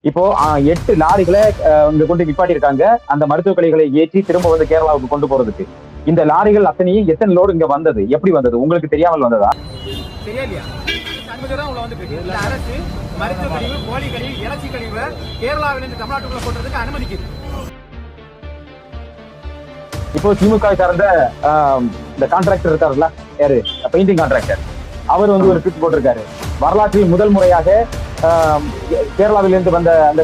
இப்போ 8 லாரிகளை இங்க கொண்டு நிப்பாட்டி இருக்காங்க அந்த மருத்துவக் கழிவுகளை ஏற்றி திரும்ப வந்து கேரளாவுக்கு கொண்டு போறதுக்கு. இந்த லாரிகள் அத்தனையும் எத்தனை லோடு இங்க வந்தது, எப்படி வந்தது, உங்களுக்கு தெரியாமல் வந்ததா? தெரியலையா? அன்புதான் உள்ள வந்துட்டு இருக்கு. இந்த அரசு மருத்துவ கழிவு, கோழி கழிவு, இறைச்சி கழிவு கேரளாவிலிருந்து தமிழ்நாட்டுக்குள்ள போடுறதுக்கு அனுமதிக்குது. இப்போ திமுக சார்ந்த இந்த கான்ட்ராக்டர் இருக்காருல்ல, யாரு, பெயிண்டிங் கான்ட்ராக்டர், அவர் வந்து ஒரு ட்வீட் போட்டிருக்காரு. வரலாற்றில் முதல் முறையாக கேரளாவிலிருந்து வந்த அந்த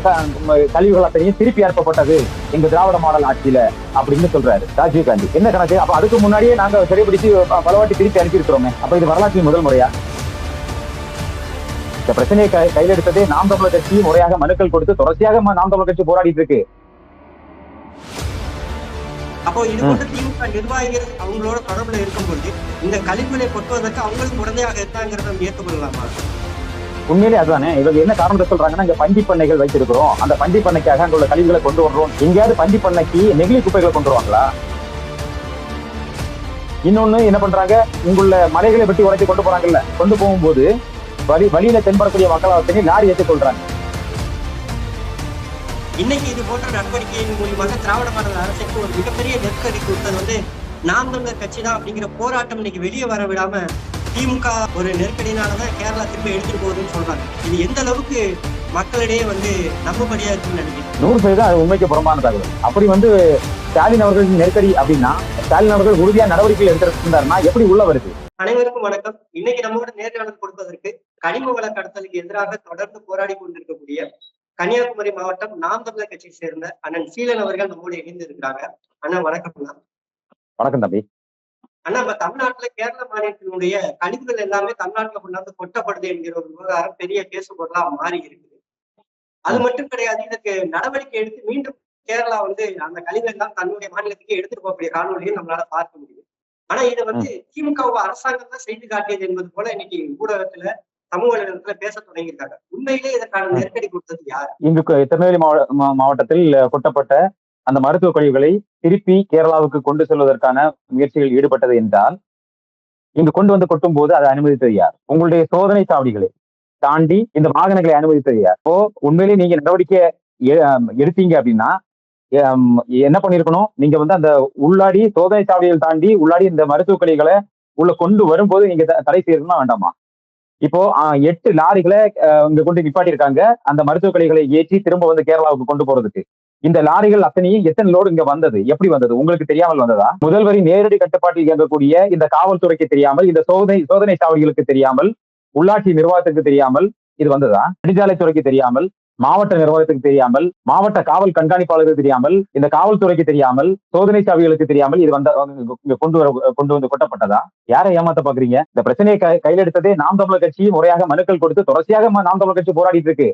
கழிவுகள் அத்தனையும் திருப்பி அனுப்பப்பட்டது எங்க திராவிட மாடல் ஆட்சியில அப்படின்னு சொல்றாரு ராஜீவ் காந்தி. என்ன கணக்கு? அப்ப அதுக்கு முன்னாடியே நாங்க சிறைபிடிச்சு பலவாட்டி திருப்பி அனுப்பி இருக்கிறோமே, அப்ப இது வரலாற்றில் முதல் முறையா? இந்த பிரச்சனையை கையில் எடுத்ததே நாம் தமிழர் கட்சி முறையாக மனுக்கள் கொடுத்து தொடர்ச்சியாக நாம் தமிழர் கட்சி போராடிட்டு இருக்கு. அப்போ இது போன்ற திமுக நிர்வாகிகள் அவங்களோட தொடர்புல இருக்கும்போது இந்த கழிவுகளை கொட்டுவதற்கு அவங்களுக்கு உடனடியாக இருந்தாங்கிறத நம்ம ஏற்றுக்கொள்ளலாமா? உண்மையிலே அதுதானே. இவங்க என்ன காரணத்தை சொல்றாங்கன்னா, இங்க பண்டி பண்ணைகள் வைத்திருக்கிறோம், அந்த பண்டி பண்ணைக்காக அங்க உள்ள கழிவுகளை கொண்டு வர்றோம். எங்கேயாவது பண்டி பண்ணைக்கு நெகிழி குப்பைகளை கொண்டு வருவாங்களா? இன்னொன்னு என்ன பண்றாங்க, இங்குள்ள மலைகளை வெட்டி உடைச்சு கொண்டு போறாங்கல்ல, கொண்டு போகும்போது வழியில தென்படக்கூடிய மக்கள் லாரி ஏற்றி கொள்றாங்க. இன்னைக்கு இது போன்ற நடவடிக்கையின் மூலியமாக திராவிட மாடல் அரசுக்கு ஒரு மிகப்பெரிய நெருக்கடி கொடுத்தது வந்து நாம் தமிழர் கட்சி தான் அப்படிங்கிற போராட்டம் இன்னைக்கு வெளியே வர விடாம திமுக ஒரு நெருக்கடினாலதான் கேரளா திரும்ப எடுத்துட்டு போகுதுன்னு சொல்றாங்க. இது எந்த அளவுக்கு மக்களிடையே வந்து நம்பபடியா இருக்குன்னு நினைக்கிறேன்? 100% அது உண்மைக்கு புறம்பான தகவல். அப்படி வந்து ஸ்டாலின் அவர்கள் நெருக்கடி அப்படின்னா, ஸ்டாலின் அவர்கள் உறுதியா நடவடிக்கை எடுத்திருந்தாருன்னா எப்படி உள்ள வருது? அனைவருக்கும் வணக்கம். இன்னைக்கு நம்மோட நேர்காணல் கொடுப்பதற்கு கனிம வள கடத்தலுக்கு எதிராக தொடர்ந்து போராடி கொண்டிருக்கக்கூடிய கன்னியாகுமரி மாவட்டம் நாம் தமிழர் கட்சியை சேர்ந்த அண்ணன் சீலன் அவர்கள் நம்மோடு இணைந்து இருக்கிறாங்க. அண்ணா வணக்கம். வணக்கம் தம்பி. அண்ணா, இப்ப தமிழ்நாட்டுல கேரள மாநிலத்தினுடைய கழிவுகள் எல்லாமே தமிழ்நாட்டுல கொண்டாந்து கொட்டப்படுது என்கிற ஒரு விவகாரம் பெரிய பேசு பொருளா மாறி இருக்குது. அது மட்டும் கிடையாது, இதற்கு நடவடிக்கை எடுத்து மீண்டும் கேரளா வந்து அந்த கழிவுகள் எல்லாம் தன்னுடைய மாநிலத்துக்கு எடுத்துட்டு போகக்கூடிய காணொலியும் நம்மளால பார்க்க முடியுது. ஆனா இதை வந்து திமுக அரசாங்கம் தான் செய்து காட்டியது என்பது போல இன்னைக்கு ஊடகத்துல சமூக வலைதளத்துல பேச தொடங்கியிருக்காங்க. உண்மையிலே இதற்கான நெருக்கடி கொடுத்தது யார்? இங்கு திருநெல்வேலி மாவட்டத்தில் கொட்டப்பட்ட அந்த மருத்துவ கழிவுகளை திருப்பி கேரளாவுக்கு கொண்டு செல்வதற்கான முயற்சிகள் ஈடுபட்டது என்றால், இங்கு கொண்டு வந்து கொட்டும் போது அதை அனுமதித்தது யார்? உங்களுடைய சோதனை சாவடிகளை தாண்டி இந்த வாகனங்களை அனுமதித்தது யார்? இப்போ உண்மையிலேயே நீங்க நடவடிக்கை எடுத்தீங்க அப்படின்னா என்ன பண்ணிருக்கணும்? நீங்க வந்து அந்த உள்ளாடி சோதனை சாவடிகள் தாண்டி உள்ளாடி இந்த மருத்துவ கழிவுகளை உள்ள கொண்டு வரும்போது நீங்க தடை செய்யணும்னா வேண்டாமா? இப்போ 8 லாரிகளை இங்க கொண்டு நிப்பாட்டி இருக்காங்க அந்த மருத்துவ கழிவுகளை ஏற்றி திரும்ப வந்து கேரளாவுக்கு கொண்டு போறதுக்கு. இந்த லாரிகள் அத்தனையும் எத்தனை லோடு இங்க வந்தது, எப்படி வந்தது, உங்களுக்கு தெரியாமல் வந்ததா? முதல்வரின் நேரடி கட்டுப்பாட்டில் இயங்கக்கூடிய இந்த காவல்துறைக்கு தெரியாமல், இந்த சோதனை சாவடிகளுக்கு தெரியாமல், உள்ளாட்சி நிர்வாகத்துக்கு தெரியாமல் இது வந்ததா? நெடுஞ்சாலைத்துறைக்கு தெரியாமல், மாவட்ட நிர்வாகத்துக்கு தெரியாமல், மாவட்ட காவல் கண்காணிப்பாளருக்கு தெரியாமல், இந்த காவல்துறைக்கு தெரியாமல், சோதனை சாவடிகளுக்கு தெரியாமல் இது கொண்டு வந்து கொட்டப்பட்டதா? யாரை ஏமாத்த பாக்குறீங்க? இந்த பிரச்சனையை கையில் எடுத்ததே நாம் தமிழர் கட்சி முறையாக மனுக்கள் கொடுத்து தொடர்ச்சியாக நாம் தமிழர் கட்சி போராடிட்டு இருக்கு.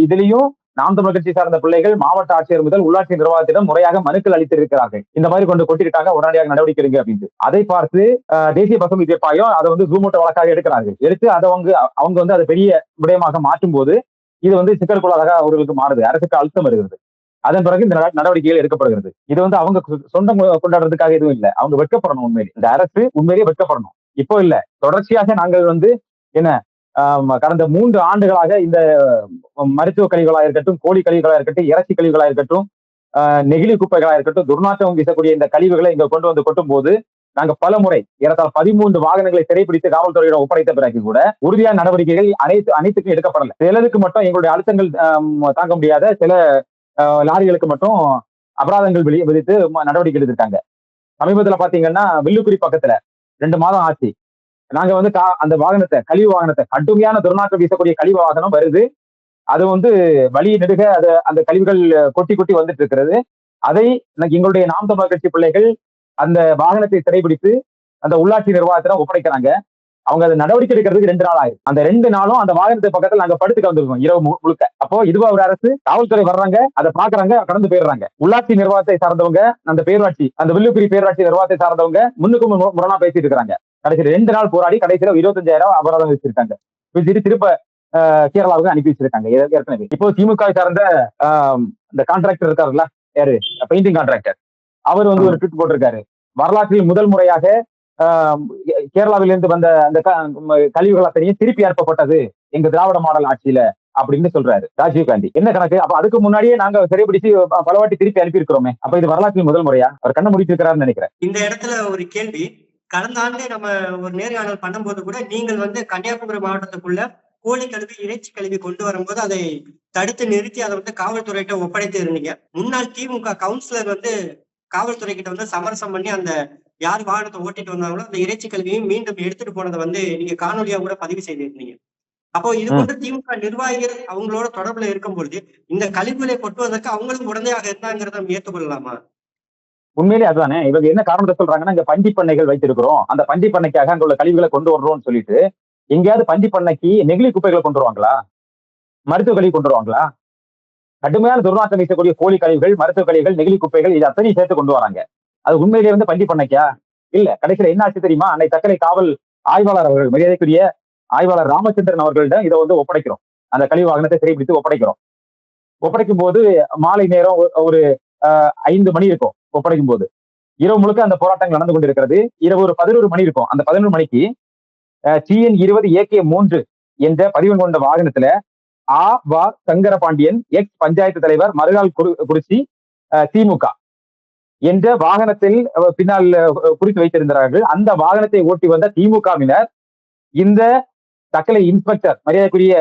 இதுலயும் நாம் தமிழர் கட்சி சார்ந்த பிள்ளைகள் மாவட்ட ஆட்சியர் முதல் உள்ளாட்சி நிர்வாகத்திடம் முறையாக மனுக்கள் அளித்திருக்கிறார்கள். இந்த மாதிரி கொண்டு கொட்டிருக்காங்க, உடனடியாக நடவடிக்கை எடுங்க அப்படின்னு. அதை பார்த்து தேசிய பசுமை தீர்ப்பாயம் அதை வந்து ஜூமோட்டோ வழக்காக எடுக்கிறார்கள். எடுத்து அதை அவங்க வந்து அதை பெரிய விடயமாக மாற்றும் போது இது வந்து சிக்கலுக்குள்ளாக அவர்களுக்கு மாறுது, அரசுக்கு அழுத்தம் வருகிறது. அதன் பிறகு இந்த நடவடிக்கைகள் எடுக்கப்படுகிறது. இது வந்து அவங்க சொந்தம் கொண்டாடுறதுக்காக எதுவும் இல்லை, அவங்க வெட்கப்படணும். உண்மையிலே இந்த அரசு உண்மையிலேயே வெட்கப்படணும். இப்போ இல்ல, தொடர்ச்சியாக நாங்கள் வந்து என்ன கடந்த 3 ஆண்டுகளாக இந்த மருத்துவ கழிவுகளா இருக்கட்டும், கோழி கழிவுகளா இருக்கட்டும், இறைச்சி கழிவுகளா இருக்கட்டும், நெகிழி குப்பைகளா இருக்கட்டும், துர்நாற்றம் வீசக்கூடிய இந்த கழிவுகளை இங்க கொண்டு வந்து கொட்டும் போது நாங்க பல முறை ஏறத்தாழ 13 வாகனங்களை சிறைப்பிடித்து காவல்துறையிடம் ஒப்படைத்த பிறகு கூட உறுதியான நடவடிக்கைகள் அனைத்துக்கும் எடுக்கப்படல. சிலருக்கு மட்டும் எங்களுடைய அழுத்தங்கள் தாங்க முடியாத சில லாரிகளுக்கு மட்டும் அபராதங்கள் விதித்து நடவடிக்கை எடுத்திருக்காங்க. சமீபத்துல பாத்தீங்கன்னா வில்லுக்குறி பக்கத்துல 2 மாதம் ஆச்சு, நாங்க வந்து அந்த கழிவு வாகனத்தை கடுமையான துர்நாற்றம் வீசக்கூடிய கழிவு வாகனம் வருது. அது வந்து வழி நெடுக அந்த கழிவுகள் கொட்டி கொட்டி வந்துட்டு இருக்கிறது. அதை எங்களுடைய நாம் தமிழர் கட்சி பிள்ளைகள் அந்த வாகனத்தை சிறைபிடித்து அந்த உள்ளாட்சி நிர்வாகத்திடம் ஒப்படைக்கிறாங்க. அவங்க அதை நடவடிக்கை எடுக்கிறதுக்கு 2 நாள் ஆயிரும். அந்த 2 நாளும் அந்த வாகனத்தை பக்கத்தில் நாங்க படுத்துக்க வந்திருக்கோம் இரவு முழுக்க. அப்போ இதுவா ஒரு அரசு? காவல்துறை வர்றாங்க, அதை பாக்குறாங்க, கடந்து போயிடுறாங்க. உள்ளாட்சி நிர்வாகத்தை சார்ந்தவங்க, அந்த பேரூராட்சி, அந்த வில்லுக்குறி பேரூராட்சி நிர்வாகத்தை சார்ந்தவங்க முன்னுக்கு முரணா பேசிட்டு இருக்காங்க. கடைசியில் 2 நாள் போராடி கடைசியில 25,000 அபராதம் வச்சிருக்காங்க. திருப்ப கேரளாவுக்கு அனுப்பி வச்சிருக்காங்க ஏற்கனவே. இப்போ திமுக சார்ந்த இந்த கான்ட்ராக்டர் இருக்காருல்ல, யாரு, பெயிண்டிங் கான்ட்ராக்டர், அவர் வந்து ஒரு ட்வீட் போட்டிருக்காரு. வரலாற்றில் முதல் முறையாக கேரளாவிலிருந்து வந்த அந்த கழிவுகள் அத்தனையும் திருப்பி அனுப்பப்பட்டது எங்க திராவிட மாடல் ஆட்சியில அப்படின்னு சொல்றாரு ராஜீவ் காந்தி. என்ன கணக்கு? அப்ப அதுக்கு முன்னாடியே நாங்க சிறைபிடிச்சு பல வாட்டி திருப்பி அனுப்பி இருக்கிறோமே. அப்ப இது வரலாற்றில் முதல் முறையா? அவர் கண்ண மூடிட்டு இருக்கிறாருன்னு நினைக்கிறேன். இந்த இடத்துல ஒரு கேள்வி. கடந்த ஆண்டே நம்ம ஒரு நேர்காணல் பண்ணும்போது கூட நீங்கள் கன்னியாகுமரி மாவட்டத்துக்குள்ள கோழி கழுவி, இறைச்சி கழுவி கொண்டு வரும்போது அதை தடுத்து நிறுத்தி அதை காவல்துறையிட்ட ஒப்படைத்து இருந்தீங்க. முன்னாள் திமுக கவுன்சிலர் காவல்துறை கிட்ட சமரசம் பண்ணி அந்த யார் வாகனத்தை ஓட்டிட்டு வந்தாங்களோ அந்த இறைச்சி கல்வியும் மீண்டும் எடுத்துட்டு போனதை நீங்க காணொலியா கூட பதிவு செய்திருந்தீங்க. அப்போ இது போன்ற திமுக நிர்வாகிகள் அவங்களோட தொடர்புல இருக்கும் பொழுது இந்த கழிவுகளை கொட்டுவதற்கு அவங்களும் உடந்தையாக இருந்தாங்கிறத நம்ம ஏற்றுக்கொள்ளலாமா? உண்மையிலே அதுதானே. இவங்க என்ன காரணத்தை சொல்றாங்கன்னா, இங்க பண்டி பண்ணைகள் வைத்திருக்கிறோம், அந்த பண்டி பண்ணைக்காக அங்க உள்ள கழிவுகளை கொண்டு வர்றோம்னு சொல்லிட்டு, எங்கேயாவது பண்டி பண்ணைக்கு நெகிழி குப்பைகளை கொண்டு வருவாங்களா? மருத்துவ கழிவு கொண்டு வருவாங்களா? கடுமையான துர்நாற்றம் வீசக்கூடிய கோழி கழிவுகள், மருத்துவ கழிவுகள், நெகிழி குப்பைகள் இது அத்தனையும் சேர்த்து கொண்டு வராங்க. அது உண்மையிலேயே பண்டி பண்ணைக்கா? இல்ல. கடைசியில என்ன ஆச்சு தெரியுமா? அன்னை தக்கலை காவல் ஆய்வாளர் அவர்கள், மரியாதைக்குரிய ஆய்வாளர் ராமச்சந்திரன் அவர்களிடம் இதை ஒப்படைக்கிறோம். அந்த கழிவு வாகனத்தை சிறைபிடித்து ஒப்படைக்கிறோம். ஒப்படைக்கும் போது மாலை நேரம் ஒரு 5 மணி இருக்கும். ஒப்படைக்கும் போது இரவு முழுக்க அந்த போராட்டங்கள் நடந்து கொண்டிருக்கிறது. இரவு ஒரு 11 மணி இருக்கும். அந்த 11 மணிக்கு TN 20 AK3 என்ற பதிவு கொண்ட வாகனத்துல வ. சங்கரபாண்டியன், எக்ஸ் பஞ்சாயத்து தலைவர், மறுகால் குறிச்சி, திமுக என்ற வாகனத்தில் பின்னால் குறித்து வைத்திருந்தார்கள். அந்த வாகனத்தை ஓட்டி வந்த திமுகவினர் இந்த தக்கலை இன்ஸ்பெக்டர், மரியாதைக்குரிய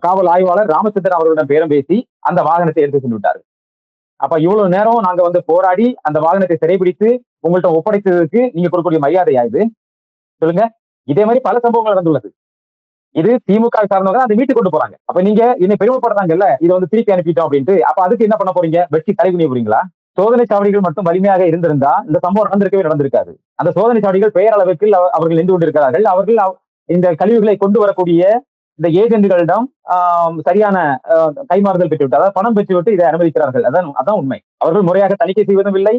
காவல் ஆய்வாளர் ராமச்சந்திரன் அவர்களிடம் பேரம் பேசி அந்த வாகனத்தை எடுத்து சென்று விட்டார்கள். அப்ப இவ்வளவு நேரம் நாங்க போராடி அந்த வாகனத்தை சிறைபிடித்து உங்கள்கிட்ட ஒப்படைத்ததுக்கு நீங்க கொடுக்கக்கூடிய மரியாதை ஆயுது சொல்லுங்க. இதே மாதிரி பல சம்பவங்கள் நடந்துள்ளது. இது திமுக சார்ந்தவங்க அதை மீட்டு கொண்டு போறாங்க. அப்ப நீங்க என்னை பெருமைப்படுறாங்கல்ல, இதை திருப்பி அனுப்பிட்டோம் அப்படின்ட்டு. அப்ப அதுக்கு என்ன பண்ண போறீங்க? வெற்றி தடை பண்ணி போறீங்களா? சோதனை சாவடிகள் மட்டும் வலிமையாக இருந்திருந்தா இந்த சம்பவம் நடந்திருக்காது. அந்த சோதனை சாவடிகள் பெயரளவுக்கு அவர்கள் நின்று கொண்டிருக்கிறார்கள். அவர்கள் இந்த கழிவுகளை கொண்டு வரக்கூடிய இந்த ஏஜென்ட்களிடம் சரியான கைமாறுதல் பெற்றுவிட்டு, அதாவது பணம் பெற்றுவிட்டு இதை அனுமதிக்கிறார்கள். அதான் உண்மை. அவர்கள் முறையாக தணிக்கை செய்வதும் இல்லை,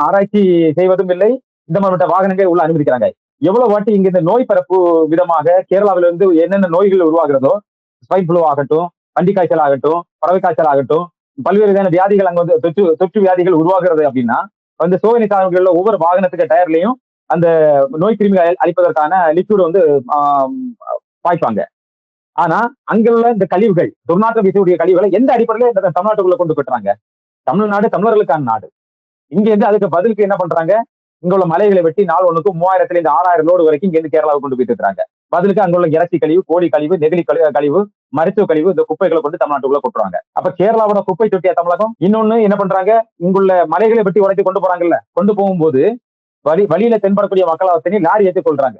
ஆராய்ச்சி செய்வதும் இல்லை. இந்த மாதிரி வாகனங்களை உள்ள அனுமதிக்கிறாங்க. எவ்வளவு வாட்டி இங்க இந்த நோய் பரப்பு விதமாக கேரளாவிலிருந்து என்னென்ன நோய்கள் உருவாகிறதோ, ஸ்பைன் ஃப்ளூ ஆகட்டும், பண்டி காய்ச்சல் ஆகட்டும், பறவை காய்ச்சல் ஆகட்டும், பல்வேறு விதமான வியாதிகள் அங்க தொற்று வியாதிகள் உருவாகிறது அப்படின்னா சோதனை சாதனங்கள்ல ஒவ்வொரு வாகனத்துக்கு டயர்லையும் அந்த நோய் கிருமிகள் அளிப்பதற்கான லிக்விட் பாய்ப்பாங்க. ஆனா அங்குள்ள இந்த கழிவுகள், துர்நாற்றம் வீசக்கூடிய கழிவுகளை எந்த அடிப்படையில இந்த தமிழ்நாட்டுக்குள்ள கொண்டு போட்டுறாங்க? தமிழ்நாடு தமிழர்களுக்கான நாடு. இங்க இருந்து அதுக்கு பதிலுக்கு என்ன பண்றாங்க? இங்க உள்ள மலைகளை வெட்டி நாள் ஒண்ணுக்கு 3000 to 6000 லோடு வரைக்கும் இங்க இருந்து கேரளாவுக்கு கொண்டு போயிட்டு இருக்காங்க. பதிலுக்கு அங்க உள்ள இறைச்சி கழிவு, கோழி கழிவு, நெகிழி கழிவு, மருத்துவ கழிவு, இந்த குப்பைகளை கொண்டு தமிழ்நாட்டுக்குள்ள கொட்டுறாங்க. அப்ப கேரளாவோட குப்பை தொட்டியா தமிழகம்? இன்னொன்னு என்ன பண்றாங்க? இங்குள்ள மலைகளை வெட்டி உடைத்து கொண்டு போறாங்கல்ல, கொண்டு போகும்போது வழியில தென்படக்கூடிய மக்கள் அத்தனை லாரி ஏற்றிக் கொள்றாங்க.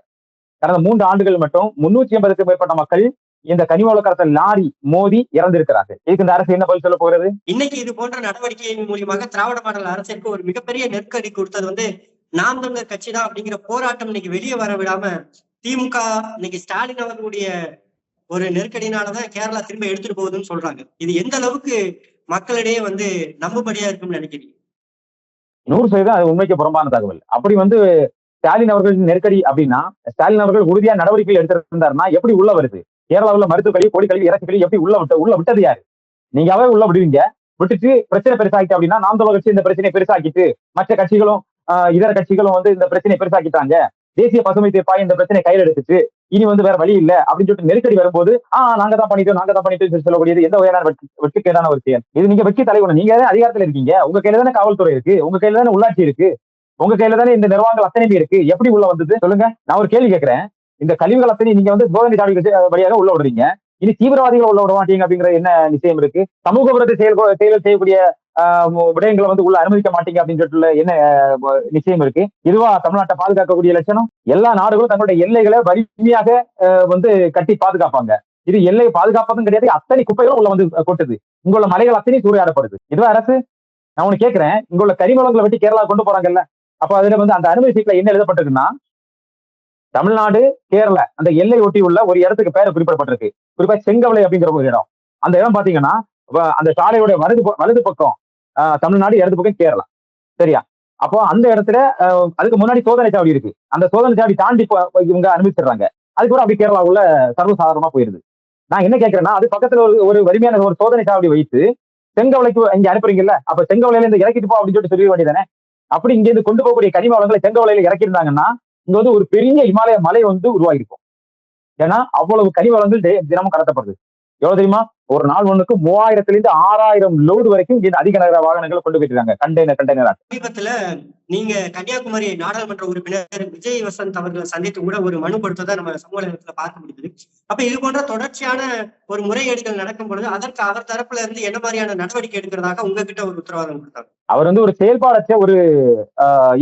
கடந்த 3 ஆண்டுகள் மட்டும் 380க்கும் மேற்பட்ட மக்கள் இந்த கனிமவள கடத்தல் லாரி மோதி இறந்திருக்கிறார்கள். இதுக்கு இந்த அரசு என்ன பதில் சொல்ல போகிறது? இன்னைக்கு இது போன்ற நடவடிக்கையின் மூலியமாக திராவிட மாடல் அரசிற்கு ஒரு மிகப்பெரிய நெருக்கடி கொடுத்தது நாம் தமிழர் கட்சி தான் அப்படிங்கிற போராட்டம் இன்னைக்கு வெளியே வர விடாம திமுக இன்னைக்கு ஸ்டாலின் அவர்களுடைய ஒரு நெருக்கடினாலதான் கேரளா திரும்ப எடுத்துட்டு போகுதுன்னு சொல்றாங்க. இது எந்த அளவுக்கு மக்களிடையே நம்பும்படியா இருக்கும்னு நினைக்கிறீங்க? 100% அது உண்மைக்கு புறம்பான தகவல். அப்படி ஸ்டாலின் அவர்களின் நெருக்கடி அப்படின்னா, ஸ்டாலின் அவர்கள் உறுதியா நடவடிக்கைகள் எடுத்திருந்தாருன்னா எப்படி உள்ள வருது? கேரளாவில் மருத்துவ கழிவு, கோழி கழிவு, இறச்சி கழிவு எப்படி உள்ள விட்டது யாரு? நீங்க உள்ள விடுவீங்க. விட்டுட்டு பிரச்சனை பெருசாகிட்டு அப்படின்னா நாம் தமிழர் கட்சி இந்த பிரச்சனையை பெருசாக்கிட்டு மற்ற கட்சிகளும் இதர கட்சிகளும் இந்த பிரச்சனையை பெருசாக்கிட்டாங்க. தேசிய பசுமை தீர்ப்பாயம் இந்த பிரச்சனை கையில் எடுத்துட்டு இனி வேற வழி இல்ல அப்படின்னு சொல்லிட்டு நெருக்கடி வரும்போது நாங்க தான் பண்ணிட்டோம் சொல்லக்கூடியது எந்த வகையான வெற்றிக்கேடான ஒரு செயல்? இது நீங்க வெற்றி தலைவன். நீங்க அதிகாரத்துல இருக்கீங்க. உங்க கையில தானே காவல்துறை இருக்கு, உங்க கையில தானே உள்ளாட்சி இருக்கு, உங்க கையில தானே இந்த நிர்வாகங்கள் அத்தனை இருக்கு. எப்படி உள்ள வந்தது சொல்லுங்க? நான் ஒரு கேள்வி கேட்கிறேன். இந்த கழிவுகள் அத்தனை நீங்க சோதனை சாவடிகள் வழியாக உள்ள விடுறீங்க. இனி தீவிரவாதிகளை உள்ள விட மாட்டீங்க அப்படிங்கிற என்ன நிச்சயம் இருக்கு? சமூக விரோத செயல் செய்யக்கூடிய விடயங்களை உள்ள அனுமதிக்க மாட்டீங்க அப்படின்னு சொல்லிட்டு என்ன நிச்சயம் இருக்கு? இதுவா தமிழ்நாட்டை பாதுகாக்கக்கூடிய லட்சணம்? எல்லா நாடுகளும் தங்களுடைய எல்லைகளை வலிமையாக கட்டி பாதுகாப்பாங்க. இது எல்லை பாதுகாப்பதும் கிடையாது. அத்தனை குப்பைகளும் உள்ள கொட்டுது. இங்குள்ள மலைகள் அத்தனை சூறையாடப்படுது. இதுவா அரசு? நான் உனக்கு கேட்கிறேன். இங்குள்ள கரிமலங்களை வெட்டி கேரளா கொண்டு போறாங்கல்ல, அப்ப அதுல அந்த அனுமதி சீட்ல என்ன எழுதப்பட்டிருக்குன்னா, தமிழ்நாடு கேரளா அந்த எல்லை ஒட்டி உள்ள ஒரு இடத்துக்கு பேரை குறிப்பிடப்பட்டிருக்கு. குறிப்பா செங்கவலை அப்படிங்கிற ஒரு இடம். அந்த இடம் பாத்தீங்கன்னா அந்த சாலையோட வலது பக்கம் தமிழ்நாடு, இடது பக்கம் கேரளா. சரியா? அப்போ அந்த இடத்துல அதுக்கு முன்னாடி சோதனை சாவடி இருக்கு. அந்த சோதனை சாவடி தாண்டி இவங்க அனுமதிச்சிடுறாங்க. அது கூட அப்படி கேரளா உள்ள சர்வசாதாரணமா போயிருது. நான் என்ன கேட்கிறேன்னா, அது பக்கத்துல ஒரு வலிமையான ஒரு சோதனை சாவடி வைத்து செங்கவலைக்கு இங்க அனுப்புறீங்கல்ல, அப்ப செங்கவலையில இந்த இறக்கிட்டு போ அப்படின்னு சொல்லிட்டு சொல்ல வேண்டியதானே? அப்படி இங்க இருந்து கொண்டு போகக்கூடிய கனிம வளங்களை செங்கவலையில இறக்கிருந்தாங்கன்னா இங்க ஒரு பெரிய இமாலய மலை உருவாகிருக்கும். ஏன்னா அவ்வளவு கனிம வளங்கள் தினமும் கடத்தப்படுது. எவ்வளவு தெரியுமா? ஒரு நாள் ஒண்ணுக்கு 3000 6000 லோடு வரைக்கும் இந்த அதிக நகர வாகனங்களை கொண்டு போயிட்டு கண்டெய்னர். சமீபத்துல நீங்க கன்னியாகுமரி நாடாளுமன்ற உறுப்பினர் விஜய் வசந்த் அவர்களை சந்தித்து கூட ஒரு மனு கொடுத்ததை நம்ம சமூக வலைதளத்துல பார்க்க முடியுது. அப்ப இது போன்ற தொடர்ச்சியான ஒரு முறைகேடுகள் நடக்கும் பொழுது அதற்கு அவர் தரப்புல இருந்து என்ன மாதிரியான நடவடிக்கை எடுக்கிறதாக உங்ககிட்ட ஒரு உத்தரவாதம் கொடுத்தாங்க? அவர் ஒரு செயல்பாடற்ற ஒரு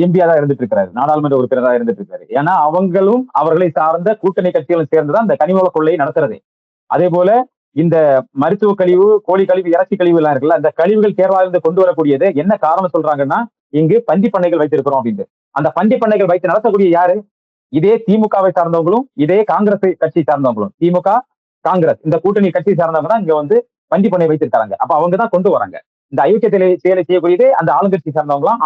எம்பியா தான் இருந்துட்டு இருக்காரு, நாடாளுமன்ற உறுப்பினராக இருந்துட்டு இருக்காரு. ஏன்னா அவங்களும் அவர்களை சார்ந்த கூட்டணி கட்சிகளும் சேர்ந்துதான் இந்த கனிமவள கொள்ளையை நடத்துறது. அதே போல இந்த மருத்துவ கழிவு, கோழி கழிவு, இறைச்சி கழிவு எல்லாம் இருக்குல்ல, அந்த கழிவுகள் கேரளாவிலிருந்து கொண்டு வரக்கூடியது என்ன காரணம் சொல்றாங்கன்னா, இங்கு பண்டி பண்ணைகள் வைத்திருக்கிறோம் அப்படின்ட்டு. அந்த பண்டி பண்ணைகள் வைத்து நடத்தக்கூடிய யாரு? இதே திமுகவை சார்ந்தவங்களும், இதே காங்கிரஸ் கட்சி சார்ந்தவங்களும். திமுக, காங்கிரஸ் இந்த கூட்டணி கட்சி சார்ந்தவங்க தான் இங்க பண்டி பண்ணை வைத்திருக்காங்க. அப்ப அவங்க தான் கொண்டு வராங்க. இந்த அயோக்கிய செயலை செய்யக்கூடியதே அந்த ஆளுங்கட்சி சார்ந்தவங்களாம்,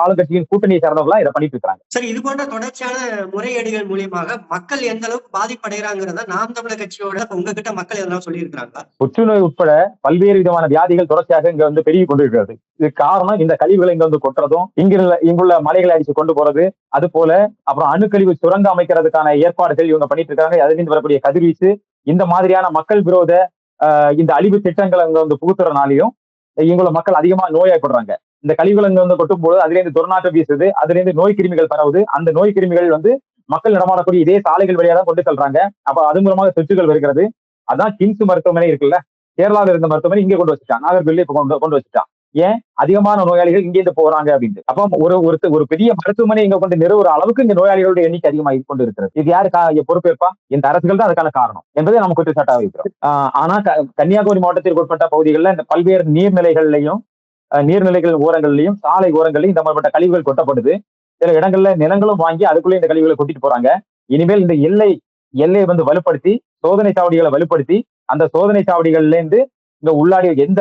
ஆளுங்கட்சியின் கூட்டணியை சார்ந்தவங்களா இதை பண்ணிட்டு இருக்காங்க. சரி, இது போன்ற தொடர்ச்சியான முறையீடுகள் மூலியமாக மக்கள் எந்த அளவுக்கு பாதிப்படைகிறாங்கிறத நாம் தமிழர் கட்சியோட உங்ககிட்ட மக்கள் எதனா சொல்லி இருக்கிறாங்களா? புற்றுநோய் உட்பட பல்வேறு விதமான வியாதிகள் தொடர்ச்சியாக இங்க பெருகி கொண்டு இருக்கிறது. இது காரணம் இந்த கழிவுகளை இங்க கொட்டுறதும், இங்குள்ள மலைகளை அடிச்சு கொண்டு போறது, அது போல அப்புறம் அணுக்கழிவு சுரங்க அமைக்கிறதுக்கான ஏற்பாடுகள் இவங்க பண்ணிட்டு இருக்காங்க. அதிலிருந்து வரக்கூடிய கதிர்வீச்சு, இந்த மாதிரியான மக்கள் விரோத இந்த அழிவு திட்டங்களை அங்க புகுத்துறனாலையும் இங்குள்ள மக்கள் அதிகமா நோயாய்ப்படுறாங்க. இந்த கழிவுகள் இங்க கொட்டும் போது அதுல இருந்து துர்நாற்றம் வீசுது, அதுல இருந்து நோய் கிருமிகள் பரவுது. அந்த நோய் கிருமிகள் மக்கள் நடமாடக்கூடிய இதே சாலைகள் வழியா தான் கொண்டு செல்றாங்க. அப்ப அது மூலமாக தொற்றுகள் வருகிறது. அதான் கிம்ஸ் மருத்துவமனை இருக்குல்ல, கேரளாவில் இருந்த மருத்துவமனை இங்கே கொண்டு வச்சுட்டான், நாகர்கோவில இப்ப கொண்டு வச்சுட்டான். ஏன்? அதிகமான நோயாளிகள் இங்கே இருந்து போறாங்க அப்படின்னு. அப்ப ஒரு பெரிய மருத்துவமனை இங்க கொண்டு நிறுவுற அளவுக்கு இங்க நோயாளிகளுடைய எண்ணிக்கை அதிகமாக கொண்டு இருக்கிறது. இது யாரு பொறுப்பேற்பா? இந்த அரசுகள் தான் அதுக்கான காரணம் என்பதை நம்ம குற்றச்சாட்டாக வைக்கிறோம். ஆனா கன்னியாகுமரி மாவட்டத்திற்கு உட்பட்ட பகுதிகளில் இந்த பல்வேறு நீர்நிலைகள் ஓரங்கள்லையும் சாலை ஓரங்களையும் இந்த மாதிரிப்பட்ட கழிவுகள் கொட்டப்படுது. சில இடங்கள்ல நிலங்களும் வாங்கி அதுக்குள்ளே இந்த கழிவுகளை கொட்டிட்டு போறாங்க. இனிமேல் இந்த எல்லையை வலுப்படுத்தி, சோதனை சாவடிகளை வலுப்படுத்தி, அந்த சோதனை சாவடிகள்ல இருந்து இந்த உள்ளாடி இந்த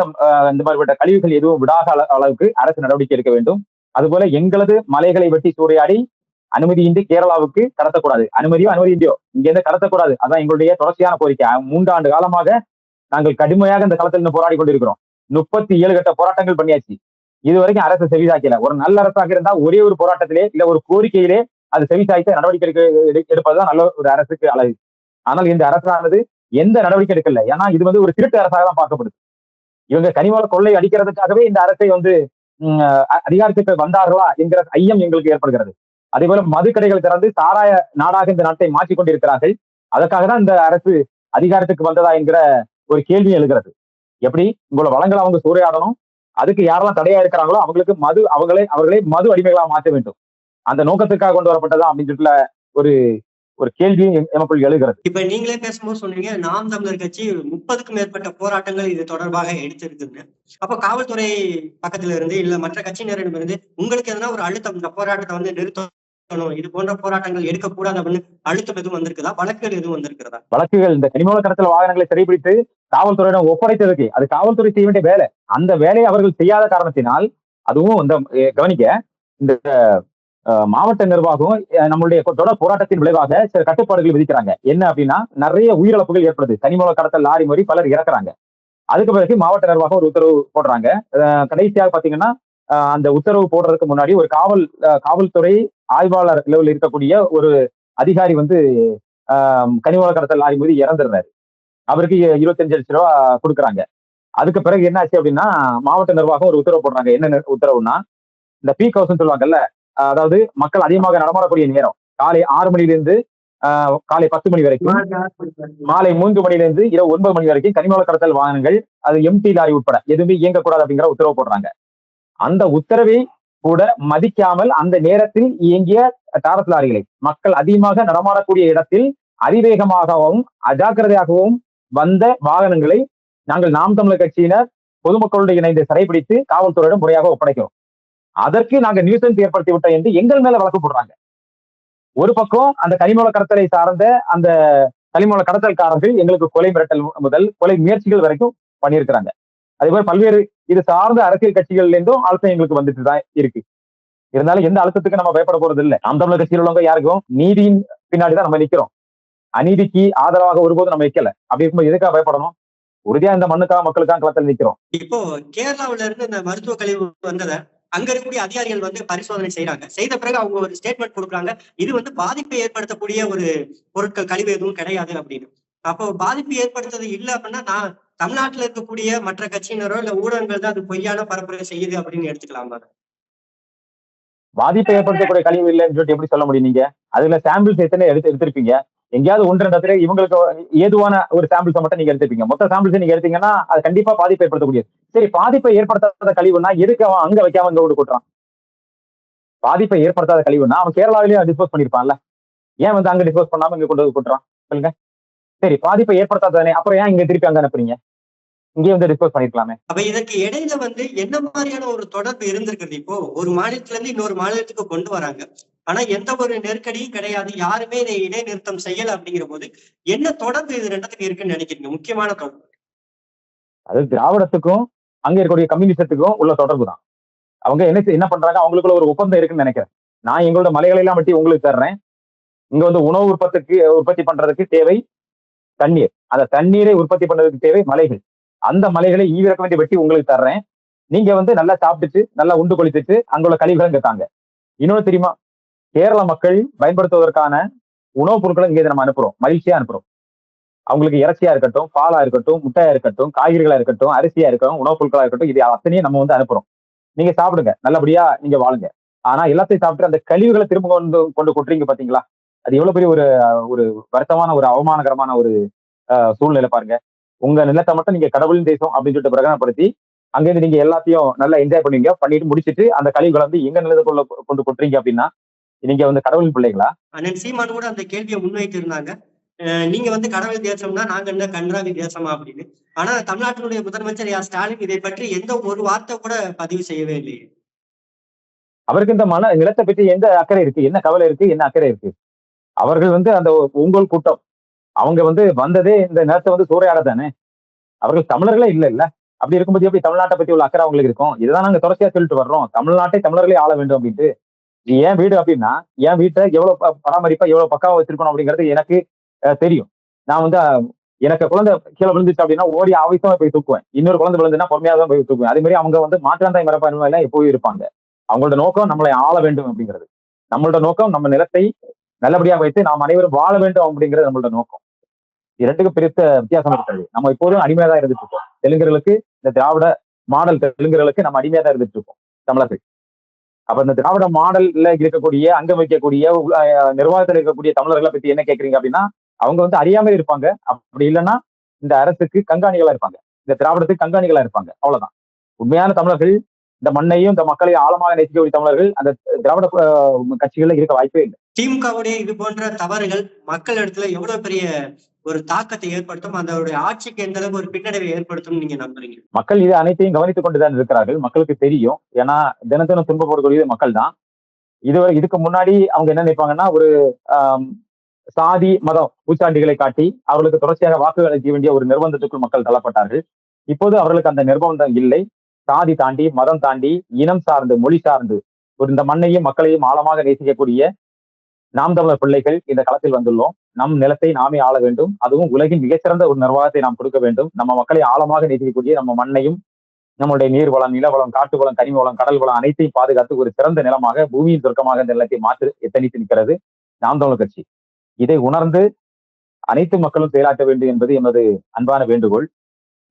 மாதிரிப்பட்ட கழிவுகள் எதுவும் விடாத அளவுக்கு அரசு நடவடிக்கை எடுக்க வேண்டும். அதுபோல எங்களது மலைகளை வெட்டி சூறையாடி அனுமதியின்றி கேரளாவுக்கு கடத்தக்கூடாது. அனுமதியோ இங்க இருந்து கடத்தக்கூடாது. அதான் எங்களுடைய தொடர்ச்சியான கோரிக்கை. 3 ஆண்டு காலமாக நாங்கள் கடுமையாக இந்த களத்தில் போராடி கொண்டிருக்கிறோம். 37 கட்ட போராட்டங்கள் பண்ணியாச்சு. இதுவரைக்கும் அரசு செவிசாய்க்கல. ஒரு நல்ல அரசாக இருந்தா ஒரே ஒரு போராட்டத்திலே இல்ல ஒரு கோரிக்கையிலே அது செவிசாய்க்க நடவடிக்கை எடுப்பதுதான் நல்ல ஒரு அரசுக்கு அழகு. ஆனால் இந்த அரசானது எந்த நடவடிக்கை எடுக்கல. ஏன்னா இது ஒரு திருட்டு அரசாக தான் பார்க்கப்படுது. இவங்க கனிமவள கொள்ளை அடிக்கிறதுக்காகவே இந்த அரசை அதிகாரத்துக்கு வந்தார்களா என்கிற ஐயம் எங்களுக்கு ஏற்படுகிறது. அதே போல மதுக்கடைகள் திறந்து சாராய நாடாக இந்த நாட்டை மாற்றிக் கொண்டிருக்கிறார்கள். அதற்காக தான் இந்த அரசு அதிகாரத்துக்கு வந்ததா என்கிற ஒரு கேள்வி எழுகிறது. எப்படி உங்களோட வளங்களை அவங்க சூறையாடணும், அதுக்கு யாரெல்லாம் தடையா இருக்கிறாங்களோ அவங்களுக்கு அவர்களே மது அடிமைகளா மாற்ற வேண்டும். அந்த நோக்கத்துக்காக கொண்டு வரப்பட்டதா அப்படின்னு ஒரு கேள்வியும் எமக்குள் எழுகிறது. இப்ப நீங்களே பேசும்போது சொன்னீங்க, நாம் தமிழர் கட்சி 30க்கும் மேற்பட்ட போராட்டங்கள் இது தொடர்பாக எடுத்திருக்குன்னு. அப்ப காவல்துறை பக்கத்துல இருந்து இல்ல மற்ற கட்சியினரிடம் இருந்து உங்களுக்கு எதனா ஒரு அழுத்தம், இந்த போராட்டத்தை நிறுத்தணும், இது போன்ற போராட்டங்கள் எடுக்கக்கூடாது அப்படின்னு அழுத்தம் எதுவும் வந்திருக்குதா? வழக்குகள் எதுவும் வந்திருக்கிறதா? வழக்குகள் இந்த கனிமவள கடத்தல் வாகனங்களை சிறைபிடித்து காவல்துறையிடம் ஒப்படைத்ததுக்கு அது காவல்துறை செய்ய வேண்டிய வேலை. அந்த வேலையை அவர்கள் செய்யாத காரணத்தினால், அதுவும் கவனிக்க, இந்த மாவட்ட நிர்வாகம் நம்மளுடைய தொடர் போராட்டத்தின் விளைவாக சில கட்டுப்பாடுகள் விதிக்கிறாங்க. என்ன அப்படின்னா, நிறைய உயிரிழப்புகள் ஏற்படுது. கனிமவள கடத்தல் லாரி மாதிரி பலர் இறக்குறாங்க. அதுக்கு பிறகு மாவட்ட நிர்வாகம் ஒரு உத்தரவு போடுறாங்க. கடைசியாக பாத்தீங்கன்னா, அந்த உத்தரவு போடுறதுக்கு முன்னாடி ஒரு காவல்துறை ஆய்வாளர் லெவலில் இருக்கக்கூடிய ஒரு அதிகாரி கனிமவள கடத்தல் லாரி மீது இறந்துடுறாரு. அவருக்கு 25 லட்சம் ரூபாய் கொடுக்குறாங்க. அதுக்கு பிறகு என்ன ஆச்சு அப்படின்னா, மாவட்ட நிர்வாகம் ஒரு உத்தரவு போடுறாங்க. என்ன உத்தரவுன்னா, இந்த பீக் ஹவுஸ் சொல்லுவாங்கல்ல, அதாவது மக்கள் அதிகமாக நடமாடக்கூடிய நேரம் காலை 6 மணிலிருந்து காலை 10 மணி வரைக்கும், மாலை 3 மணிலிருந்து இரவு 9 மணி வரைக்கும் கனிமவள கடத்தல் வாகனங்கள், அது எம்டி லாரி உட்பட எதுவுமே இயங்கக்கூடாது அப்படிங்கிற உத்தரவு போடுறாங்க. அந்த உத்தரவை கூட மதிக்காமல் அந்த நேரத்தில் இயங்கிய டாரஸ் லாரிகளை மக்கள் அதிகமாக நடமாடக்கூடிய இடத்தில் அதிவேகமாகவும் அஜாக்கிரதையாகவும் வந்த வாகனங்களை நாங்கள் நாம் தமிழர் கட்சியினர் பொதுமக்களுடைய இணைந்து சிறைபிடித்து காவல்துறையிடம் முறையாக ஒப்படைக்கிறோம். அதற்கு நாங்க நியூசன்ஸ் ஏற்படுத்தி விட்டோம் என்று எங்கள் மேல வழக்கு போடுறாங்க. ஒரு பக்கம் அந்த கனிமவள கடத்தலை சார்ந்த அந்த கனிமவள கடத்தல்காரர்கள் எங்களுக்கு கொலை மிரட்டல் முதல் கொலை முயற்சிகள் வரைக்கும் பண்ணியிருக்கிறாங்க. அதே போல பல்வேறு இது சார்ந்த அரசியல் கட்சிகள்ல இருந்தும் அழுத்தம் எங்களுக்கு வந்துட்டு தான் இருக்கு. இருந்தாலும் எந்த அழுத்தத்துக்கு நம்ம பயப்பட போறது இல்லை. நாம் தமிழர் கட்சியில் உள்ளவங்க யாருக்கும் நீதியின் பின்னாடிதான் நம்ம நிக்கிறோம். அநீதிக்கு ஆதரவாக ஒருபோதும் நம்ம வைக்கல. அப்படி இருக்கும்போது எதுக்காக பயப்படணும்? உறுதியா இந்த மண்ணுக்காக மக்களுக்காக களத்தில் நிக்கிறோம். இப்போ கேரளாவில இருந்து இந்த மருத்துவ கழிவு வந்ததை அங்க இருக்கக்கூடிய அதிகாரிகள் பரிசோதனை செய்யறாங்க. செய்த பிறகு அவங்க ஒரு ஸ்டேட்மெண்ட் கொடுக்குறாங்க, இது பாதிப்பை ஏற்படுத்தக்கூடிய ஒரு பொருட்கள் கழிவு எதுவும் கிடையாது அப்படின்னு. அப்போ பாதிப்பு ஏற்படுத்துறது இல்லை அப்படின்னா நான் தமிழ்நாட்டுல இருக்கக்கூடிய மற்ற கட்சியினரோ இல்ல ஊடகங்கள் தான் அது பொய்யான பரப்புரை செய்யுது அப்படின்னு எடுத்துக்கலாமா? பாதிப்பை ஏற்படுத்தக்கூடிய கழிவு இல்லைன்னு சொல்லிட்டு எப்படி சொல்ல முடியும் நீங்க? அதுல சாம்பிள்ஸ் எத்தனை எடுத்திருப்பீங்க? எங்கேயாவது ஒன்று ரெண்டு இடத்துல இவங்களுக்கு ஏதுவான ஒரு சாம்பிள்ஸை மட்டும் நீங்க எடுத்திருப்பீங்க. மொத்த சாம்பிள்ஸ் நீங்க எடுத்தீங்கன்னா அது கண்டிப்பா பாதிப்பை ஏற்படுத்தக்கூடியது. சரி, பாதிப்பை ஏற்படுத்தாத கழிவுனா எதுக்கு அவன் அங்க வைக்காம இங்க கொண்டு கொட்டுறான்? பாதிப்பை ஏற்படுத்தாத கழிவுனா அவன் கேரளாவிலேயே டிஸ்போஸ் பண்ணிருப்பான்ல, ஏன் வந்து அங்க டிஸ்போஸ் பண்ணாம இங்க கொண்டு வந்து கொட்டுறான் சொல்லுங்க? சரி, பாதிப்பை ஏற்படுத்தாதானே, அப்புறம் ஏன் இங்க திருப்பி அங்க அனுப்புறீங்க? இங்கேயே வந்து டிஸ்போஸ் பண்ணிருக்கலாமே. அப்ப இதற்கு இடையில என்ன மாதிரியான ஒரு தொடர்பு இருந்திருக்குது? இப்போ ஒரு மாநிலத்துல இருந்து இன்னொரு மாநிலத்துக்கு கொண்டு வராங்க, ஆனா எந்த ஒரு நெருக்கடியும் கிடையாது, யாருமே இதை இடைநிறுத்தம் செய்யல அப்படிங்கிற போது என்ன தொடர்பு இது ரெண்டுத்துக்கு இருக்குன்னு நினைக்கிறீங்க? முக்கியமான தொடர்பு அது திராவிடத்துக்கும் அங்க இருக்கக்கூடிய கம்யூனிசத்துக்கும் உள்ள தொடர்பு தான். அவங்க என்ன பண்றாங்க, அவங்களுக்குள்ள ஒரு ஒப்பந்தம் இருக்குன்னு நினைக்கிறேன். நான் எங்களோட மலைகளை எல்லாம் வெட்டி உங்களுக்கு தர்றேன், இங்க வந்து உணவு உற்பத்தி பண்றதுக்கு தேவை தண்ணீர், அந்த தண்ணீரை உற்பத்தி பண்றதுக்கு தேவை மலைகள், அந்த மலைகளை ஈவிரக்க வேண்டிய வெட்டி உங்களுக்கு தர்றேன், நீங்க வந்து நல்லா சாப்பிட்டுட்டு நல்லா உண்டு கொளித்துட்டு அங்குள்ள கழிவுகளை கேட்காங்க. இன்னொன்னு தெரியுமா, கேரள மக்கள் பயன்படுத்துவதற்கான உணவுப் பொருட்களை இங்கே நம்ம அனுப்புறோம், மகிழ்ச்சியா அனுப்புறோம். அவங்களுக்கு இறைச்சியா இருக்கட்டும், பாலா இருக்கட்டும், முட்டையா இருக்கட்டும், காய்கறிகளா இருக்கட்டும், அரிசியா இருக்கட்டும், உணவுப் பொருட்களா இருக்கட்டும், இது அத்தனையும் நம்ம வந்து அனுப்புறோம். நீங்க சாப்பிடுங்க, நல்லபடியா நீங்க வாழுங்க. ஆனா எல்லாத்தையும் சாப்பிட்டு அந்த கழிவுகளை திரும்ப கொண்டு கொட்டுறீங்க பாத்தீங்களா? அது எவ்வளவு பெரிய ஒரு ஒரு வருத்தமான ஒரு அவமானகரமான ஒரு சூழ்நிலை பாருங்க. உங்க நிலத்தை மட்டும் நீங்க கடவுளின் தேசம் அப்படின்னு சொல்லிட்டு பிரகடனப்படுத்தி அங்கிருந்து நீங்க எல்லாத்தையும் நல்லா என்ஜாய் பண்ணுவீங்க, பண்ணிட்டு முடிச்சிட்டு அந்த கழிவுகளை வந்து எங்க நிலத்துக்குள்ள கொண்டு கொட்டுறீங்க அப்படின்னா நீங்க வந்து கடவுளின் பிள்ளைகளா? அண்ணன் சீமான் கூட அந்த கேள்வியை முன்வைத்து இருந்தாங்க. நீங்க கடவுள் தேசம்னா நாங்க என்ன கன்றாவி தேசமா அப்படின்னு. ஆனா தமிழ்நாட்டினுடைய முதலமைச்சர் ஸ்டாலின் இதை பற்றி எந்த ஒரு வார்த்தை கூட பதிவு செய்யவே இல்லையே. அவருக்கு இந்த நிலத்தை பற்றி எந்த அக்கறை இருக்கு, என்ன கவலை இருக்கு, என்ன அக்கறை இருக்கு? அவர்கள் வந்து அந்த உங்கள் கூட்டம், அவங்க வந்து வந்ததே இந்த நிலத்தை வந்து சூறையாட தானே. அவர்கள் தமிழர்களே இல்ல. அப்படி இருக்கும்போது எப்படி தமிழ்நாட்டை பத்தி உள்ள அக்கறை அவங்களுக்கு இருக்கும்? இதுதான் நாங்க தொடர்ச்சியா சொல்லிட்டு வர்றோம், தமிழ்நாட்டை தமிழர்களே ஆள வேண்டும் அப்படின்ட்டு. என் வீடு அப்படின்னா என் வீட்டை எவ்வளவு பராமரிப்பா எவ்வளவு பக்காவா வச்சிருக்கணும் அப்படிங்கிறது எனக்கு தெரியும். நான் வந்து எனக்கு குழந்தை கீழே விழுந்துச்சு அப்படின்னா ஓடி ஆவேசமா போய் தூக்குவேன், இன்னொரு குழந்தை விழுந்துன்னா பொறுமையா தான் போய் தூக்குவேன். அதே மாதிரி அவங்க வந்து மாற்றாந்தாய் மரபான்மையில எப்போதும் இருப்பாங்க. அவங்களோட நோக்கம் நம்மளை ஆள வேண்டும் அப்படிங்கிறது, நம்மளோட நோக்கம் நம்ம நிலத்தை நல்லபடியா வைத்து நாம் அனைவரும் வாழ வேண்டும் அப்படிங்கிறது நம்மளோட நோக்கம். இரண்டுக்கும் பெரிய வித்தியாசம் இருக்கிறது. நம்ம எப்போதும் அடிமையா தான் இருந்துட்டு இருக்கோம். தெலுங்கர்களுக்கு, இந்த திராவிட மாடல் தெலுங்கர்களுக்கு நம்ம அடிமையா தான் இருந்துட்டு இருக்கோம் தமிழர்கள். அப்ப இந்த திராவிட மாடல்ல இருக்கக்கூடிய அங்கம் வைக்கக்கூடிய நிர்வாகத்தில் இருக்கக்கூடிய தமிழர்களை பத்தி என்ன கேட்கறீங்க அப்படின்னா அவங்க வந்து அறியாமல் இருப்பாங்க. அப்படி இல்லைன்னா இந்த அரசுக்கு கண்காணிகளா இருப்பாங்க, இந்த திராவிடத்துக்கு கண்காணிகளா இருப்பாங்க, அவ்வளவுதான். உண்மையான தமிழர்கள், இந்த மண்ணையும் இந்த மக்களையும் ஆழமாக நேசிக்கக்கூடிய தமிழர்கள் அந்த திராவிட கட்சிகள்ல இருக்க வாய்ப்பே இல்லை. திமுகவுடைய இது போன்ற தவறுகள் மக்கள் இடத்துல எவ்வளவு பெரிய ஒரு தாக்கத்தை ஏற்படுத்தும், அதோடைய ஆட்சிக்கு எந்த அளவுக்கு ஒரு பின்னடைவை ஏற்படுத்தும் நீங்க நம்புறீங்க? மக்கள் இது அனைத்தையும் கவனித்துக் கொண்டுதான் இருக்கிறார்கள். மக்களுக்கு தெரியும், ஏன்னா தினத்தினம் துன்பப்படக்கூடியது மக்கள் தான். இதுக்கு முன்னாடி அவங்க என்ன நினைப்பாங்கன்னா ஒரு சாதி மதம் பூச்சாண்டிகளை காட்டி அவர்களுக்கு தொடர்ச்சியாக வாக்குகள் அளிக்க வேண்டிய ஒரு நிர்பந்தத்துக்குள் மக்கள் தள்ளப்பட்டார்கள். இப்போது அவர்களுக்கு அந்த நிர்பந்தம் இல்லை. சாதி தாண்டி, மதம் தாண்டி, இனம் சார்ந்து, மொழி சார்ந்து ஒரு இந்த மண்ணையும் மக்களையும் ஆழமாக நேசிக்கக்கூடிய நாம் தமிழர் பிள்ளைகள் இந்த களத்தில் வந்துள்ளோம். நம் நிலத்தை நாமே ஆள வேண்டும், அதுவும் உலகின் மிகச்சிறந்த ஒரு நிர்வாகத்தை நாம் கொடுக்க வேண்டும். நம்ம மக்களை ஆழமாக நேசிக்கக்கூடிய நம்ம மண்ணையும் நம்முடைய நீர்வளம், நிலவளம், காட்டு வளம், கனிம வளம், கடல் வளம் அனைத்தையும் பாதுகாத்து ஒரு சிறந்த நிலமாக, பூமியின் சொர்க்கமாக இந்த நிலத்தை மாற்று எத்தனித்து நிற்கிறது நாம் தமிழர் கட்சி. இதை உணர்ந்து அனைத்து மக்களும் செயலாற்ற வேண்டும் என்பது எமது அன்பான வேண்டுகோள்.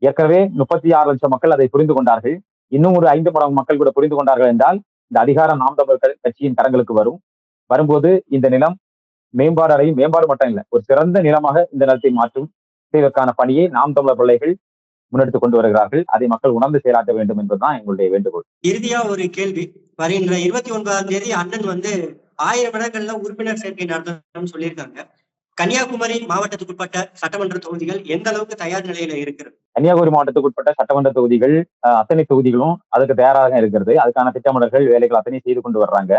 ஏற்கனவே 36 லட்சம் மக்கள் அதை புரிந்து கொண்டார்கள். இன்னும் ஒரு 5 மடங்கு மக்கள் கூட புரிந்து கொண்டார்கள் என்றால் இந்த அதிகாரம் நாம் தமிழர் கட்சியின் கரங்களுக்கு வரும்போது இந்த நிலம் மேம்பாடு அடையும். மேம்பாடு மட்டும் இல்லை, ஒரு சிறந்த நிலமாக இந்த நிலத்தை மாற்றும் செய்வதற்கான பணியை நாம் தமிழர் பிள்ளைகள் முன்னெடுத்துக் கொண்டு வருகிறார்கள். அதை மக்கள் உணர்ந்து செயலாற்ற வேண்டும் என்பதுதான் எங்களுடைய வேண்டுகோள். இறுதியா ஒரு கேள்வி, வருகின்ற 29ஆம் தேதி அண்ணன் 1000 இடங்கள்ல உறுப்பினர் சேர்க்கை நடத்தணும்னு சொல்லியிருக்காங்க. கன்னியாகுமரி மாவட்டத்துக்குட்பட்ட சட்டமன்ற தொகுதிகள் எந்த அளவுக்கு தயார் நிலையில இருக்கிறது? கன்னியாகுமரி மாவட்டத்துக்குட்பட்ட சட்டமன்ற தொகுதிகள் அத்தனை தொகுதிகளும் அதுக்கு தயாராக இருக்கிறது. அதுக்கான திட்டமிடல்கள் வேலைகள் அத்தனை செய்து கொண்டு வர்றாங்க.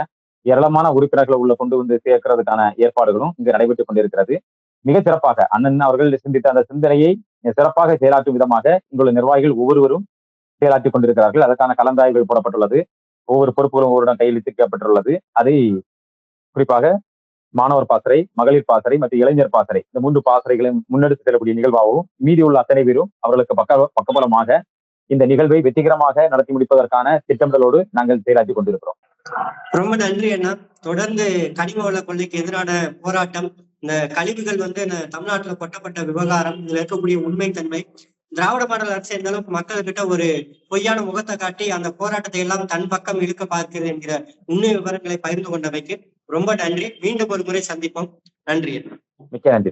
ஏராளமான உறுப்பினர்களை உள்ள கொண்டு வந்து சேர்க்கிறதுக்கான ஏற்பாடுகளும் இங்கு நடைபெற்றுக் கொண்டிருக்கிறது. மிக சிறப்பாக அண்ணன் அவர்கள் சிந்தித்த அந்த சிந்தனையை சிறப்பாக செயலாற்றும் விதமாக இங்குள்ள நிர்வாகிகள் ஒவ்வொருவரும் செயலாற்றிக் கொண்டிருக்கிறார்கள். அதற்கான கலந்தாய்வுகள் போடப்பட்டுள்ளது. ஒவ்வொரு பொறுப்புகளும் ஒவ்வொருடன் கையெழுத்திக்கப்பட்டுள்ளது. அதை குறிப்பாக மாணவர் பாசறை, மகளிர் பாசறை மற்றும் இளைஞர் பாசறை, இந்த 3 பாசறைகளையும் முன்னெடுத்து செல்லக்கூடிய நிகழ்வாகவும் மீதி உள்ள அத்தனை பேரும் அவர்களுக்கு பக்கபலமாக இந்த நிகழ்வை வெற்றிகரமாக நடத்தி முடிப்பதற்கான திட்டமிடலோடு நாங்கள் செயலாற்றிக் கொண்டிருக்கிறோம். ரொம்ப நன்றி அண்ணா. தொடர்ந்து கனிம வள கொள்ளைக்கு எதிரான போராட்டம் இந்த கழிவுகள் தமிழ்நாட்டுல கொட்டப்பட்ட விவகாரம், இதுல இருக்கக்கூடிய உண்மைத்தன்மை, திராவிட மாடல் அரசு எந்த அளவுக்கு மக்கள்கிட்ட ஒரு பொய்யான முகத்தை காட்டி அந்த போராட்டத்தை எல்லாம் தன் பக்கம் இழுக்க பார்க்கிறது என்கிற உண்மை விவரங்களை பகிர்ந்து கொண்டமைக்கு ரொம்ப நன்றி. மீண்டும் ஒரு முறை சந்திப்போம். நன்றி. மிக்க நன்றி.